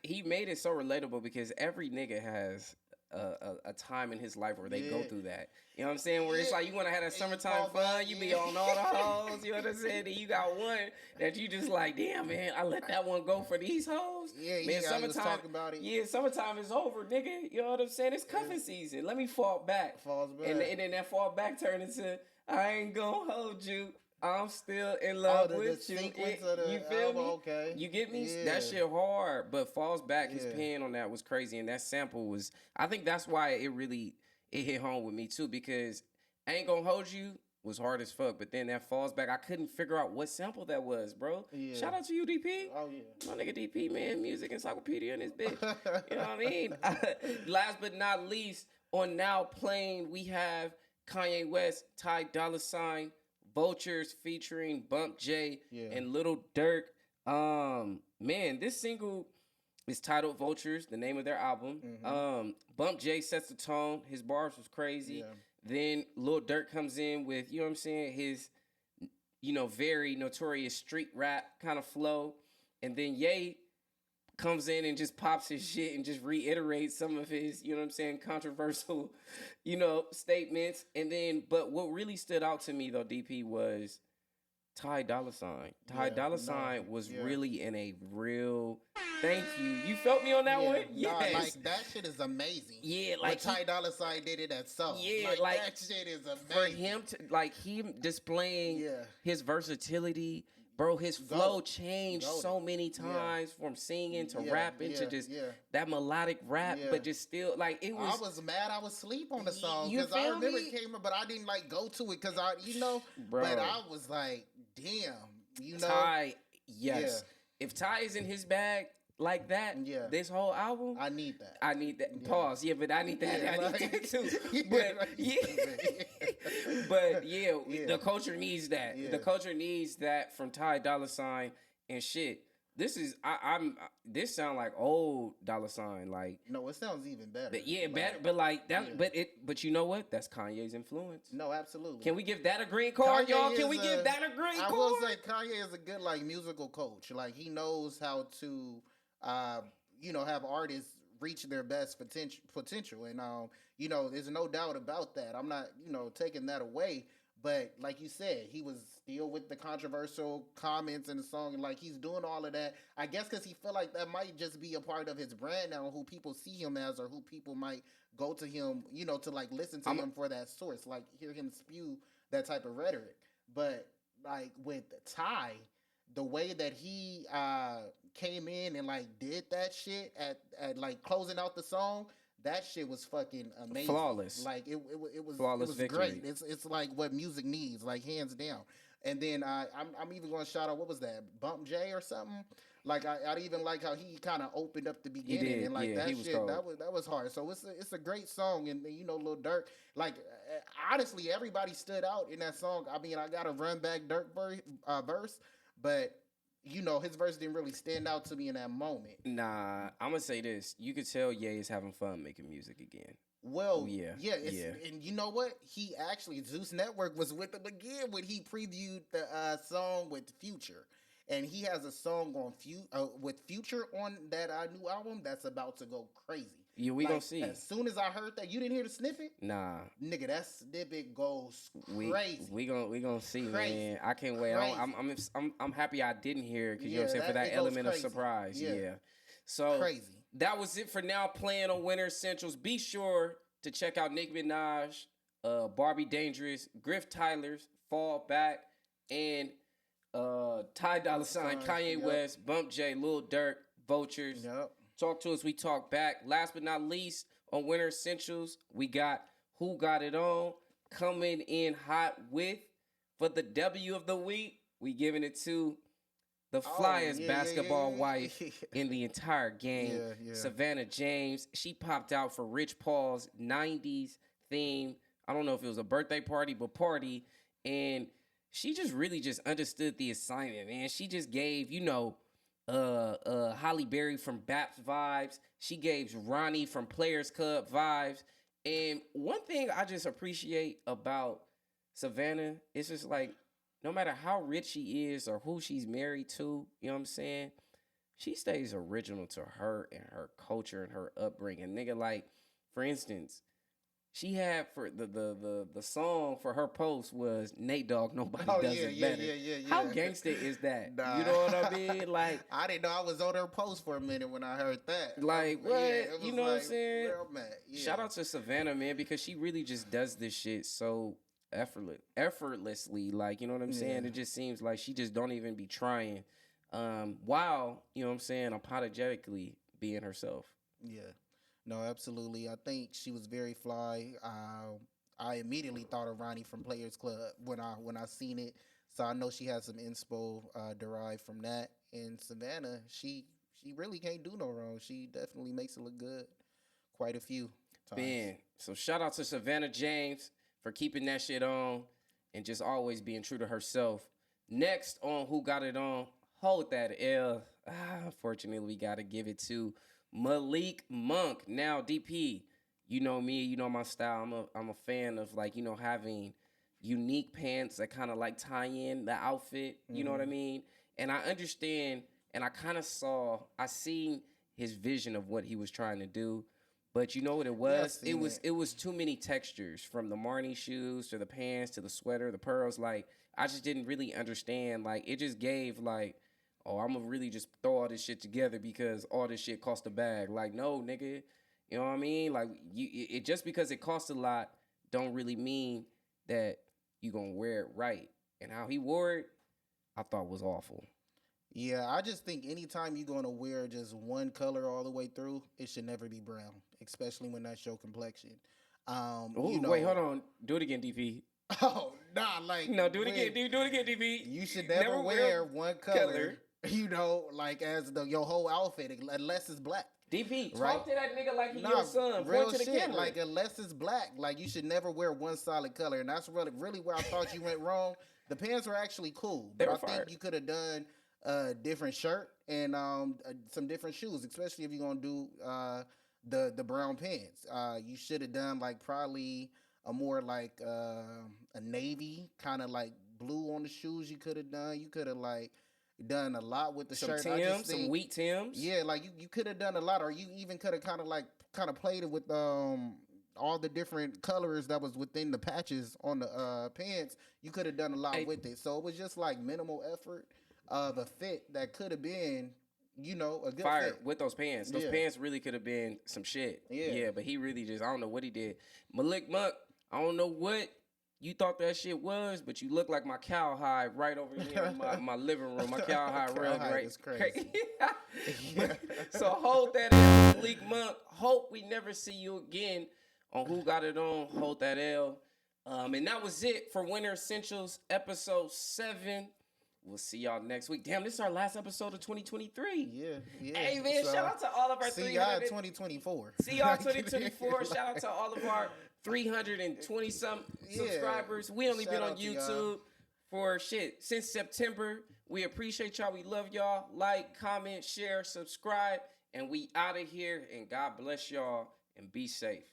he made it so relatable because every nigga has a time in his life where they go Yeah. through that. You know what I'm saying? Where it's Yeah. like you want to have that And you summertime fall fun. back, You be yeah. on all the hoes. You know what I'm saying? And you got one that you just like, damn man, I let that one go for these hoes. Yeah, Man, yeah, I was summertime. talking about it. Yeah, summertime is over, nigga. You know what I'm saying? It's cuffing season. Let me fall back. Falls back. And then that fall back turned into I ain't gonna hold you. I'm still in Oh, love the with you. sequence of the You feel album, me? okay. You get me? Yeah. That shit hard. But Falls Back, his Yeah. pen on that was crazy. And that sample was, I think that's why it hit home with me too. Because Ain't Gonna Hold You was hard as fuck. But then that Falls Back, I couldn't figure out what sample that was, bro. Yeah. Shout out to you, DP. Oh yeah. My nigga DP, man, music encyclopedia in this bitch. You know what I mean? Last but not least, on Now Playing, we have Kanye West, Dolla $ign, Vultures featuring Bump J Yeah. and Lil Durk. Man, this single is titled Vultures, the name of their album. Bump J sets the tone. His bars was crazy. Yeah. Then Lil Durk comes in with, you know what I'm saying, his, very notorious street rap kind of flow. And then Ye comes in and just pops his shit and just reiterates some of his, you know what I'm saying, controversial, statements. And then, but what really stood out to me though, DP, was Dolla $ign. Yeah, Dolla no, $ign was yeah. really in a real, thank you. You felt me on that one? Yeah, Yes. nah, like that shit is amazing. Yeah, When like Ty Dolla $ign did it at Soul. Yeah, like, like, that shit is amazing. for him to, him displaying Yeah. his versatility, bro, his flow Goat. changed Goated. so many Yeah. times from singing to Yeah, rapping to yeah, just yeah. that melodic rap, Yeah. but just still, it was. I was mad I was asleep on the song You because I feel remember me? it came up, but I didn't go to it because Bro. but I was like, damn, Ty, yes. Yeah. If Ty is in his bag like that, Yeah. this whole album, I need that. I need that. Yeah. Pause. Yeah, but I need that. Yeah, I need like- that too. Yeah, But like, yeah, but yeah, Yeah. the culture needs that. Yeah. The culture needs that from Ty Dolla $ign and shit. This is this sound like old Dolla $ign, like. No, it sounds even better. Yeah, better, but like that. Yeah. But you know what? That's Kanye's influence. No, absolutely. Can we give that a green card, Kanye y'all? Can is we give that a green I card? will say Kanye is a good musical coach. Like he knows how to have artists reach their best potential. And there's no doubt about that. I'm not, taking that away. But like you said, he was still with the controversial comments in the song, and he's doing all of that. I guess because he feel like that might just be a part of his brand now, who people see him as, or who people might go to him, to listen to him for that source, hear him spew that type of rhetoric. But with Ty, the way that he came in and did that shit at closing out the song. That shit was fucking amazing. Flawless. It was Flawless it was victory. great. It's what music needs, hands down. And then I'm even going to shout out, what was that, Bump J or something? I even like how he kind of opened up the beginning, and yeah, that he was shit cold. that was hard. So it's a great song, and Lil Durk, honestly everybody stood out in that song. I mean, I got to run back Durk verse, but. His verse didn't really stand out to me in that moment. Nah, I'm gonna say this. You could tell Ye is having fun making music again. Well, yeah. And you know what? He actually, Zeus Network was with him again when he previewed the song with Future. And he has a song on with Future on that new album that's about to go crazy. Yeah, we gonna see. As soon as I heard that, you didn't hear the snippet? Nah. Nigga, that snippet goes crazy. We gonna see, Crazy. man. I can't wait. I'm happy I didn't hear it, because you know what I'm saying, for that it goes element of crazy. surprise. Yeah. Yeah. So Crazy. that was it for Now Playing on Winter Essentials. Be sure to check out Nicki Minaj, Barbie Dangerous, Griff Tyler's Fall Back, and Ty Dolla $ign, Kanye Yep. West, Bump J, Lil Durk, Vultures. Yep. Talk to us, we talk back. Last but not least, on Winter Essentials, we got Who Got It On coming in hot with, for the W of the week, we giving it to the flyest basketball wife in the entire game, Yeah. Savannah James. She popped out for Rich Paul's 90s theme. I don't know if it was a birthday party, but party. And she just really just understood the assignment, man. She just gave, Holly Berry from Baps vibes. She gave Ronnie from Players Club vibes. And one thing I just appreciate about Savannah, it's just no matter how rich she is or who she's married to, you know what I'm saying? She stays original to her and her culture and her upbringing. Nigga, for instance, she had for the song for her post was Nate Dogg, nobody does it better. How gangsta is that? Nah. You know what I mean? Like, I didn't know I was on her post for a minute when I heard that. Like, what? It You was know what I'm like, saying? where I'm at. Yeah. Shout out to Savannah, man, because she really just does this shit so effortlessly. Like, you know what I'm saying? Yeah. It just seems like she just don't even be trying. While, you know what I'm saying, apologetically being herself. Yeah. No, absolutely. I think she was very fly. I immediately thought of Ronnie from Players Club when I seen it. So I know she has some inspo derived from that. And Savannah, she really can't do no wrong. She definitely makes it look good quite a few times. Man, so shout out to Savannah James for keeping that shit on and just always being true to herself. Next on Who Got It On, hold that L. Unfortunately, we got to give it to Malik Monk. Now, DP, you know me, you know my style. I'm a fan of, like, you know, having unique pants that kind of like tie in the outfit. You know what I mean? And I understand, and I seen his vision of what he was trying to do. But you know what it was? Yeah, It was too many textures, from the Marnie shoes to the pants to the sweater, the pearls. Like, I just didn't really understand. Like, it just gave, like, oh, I'm gonna really just throw all this shit together because all this shit cost a bag. Like, no, nigga. You know what I mean? Like, it just because it costs a lot don't really mean that you gonna wear it right. And how he wore it, I thought was awful. Yeah, I just think anytime you're going to wear just one color all the way through, it should never be brown, especially when that's your complexion. Ooh, wait, hold on. Do it again, DP. Oh, nah, like... No, do it again. Do it again, DP. You should never wear one color, you know, like as your whole outfit, unless it's black. DP, Right? talk to that nigga like he your son. Real Point to the shit. camera. Like, unless it's black, like, you should never wear one solid color. And that's really where I thought you went wrong. The pants were actually cool, They but were I fire. think you could have done a different shirt and some different shoes, especially if you're gonna do the brown pants. You should have done like probably a more like a navy kind of like blue on the shoes. You could have done. You could have like done a lot with the Some shirt. Timbs, some wheat Timbs. Yeah, like you could have done a lot, or you even could have kind of played it with all the different colors that was within the patches on the pants. You could have done a lot with it. So it was just like minimal effort of a fit that could have been, you know, a good Fire fit. with those pants. Those pants really could have been some shit. Yeah. But he really just, I don't know what he did. Malik Monk, I don't know what you thought that shit was, but you look like my cowhide right over here in my living room. My cowhide rug, right? Is crazy. So hold that L, Malik Monk. Hope we never see you again on Who Got It On. Hold that L. And that was it for Winter Essentials episode 7. We'll see y'all next week. Damn, this is our last episode of 2023. Yeah. Hey, man, So, shout out to all of our see y'all 2024. See y'all 2024. Shout out to all of our 320-some subscribers. We only been on YouTube for shit since September. We appreciate y'all. We love y'all. Like, comment, share, subscribe. And we out of here. And God bless y'all. And be safe.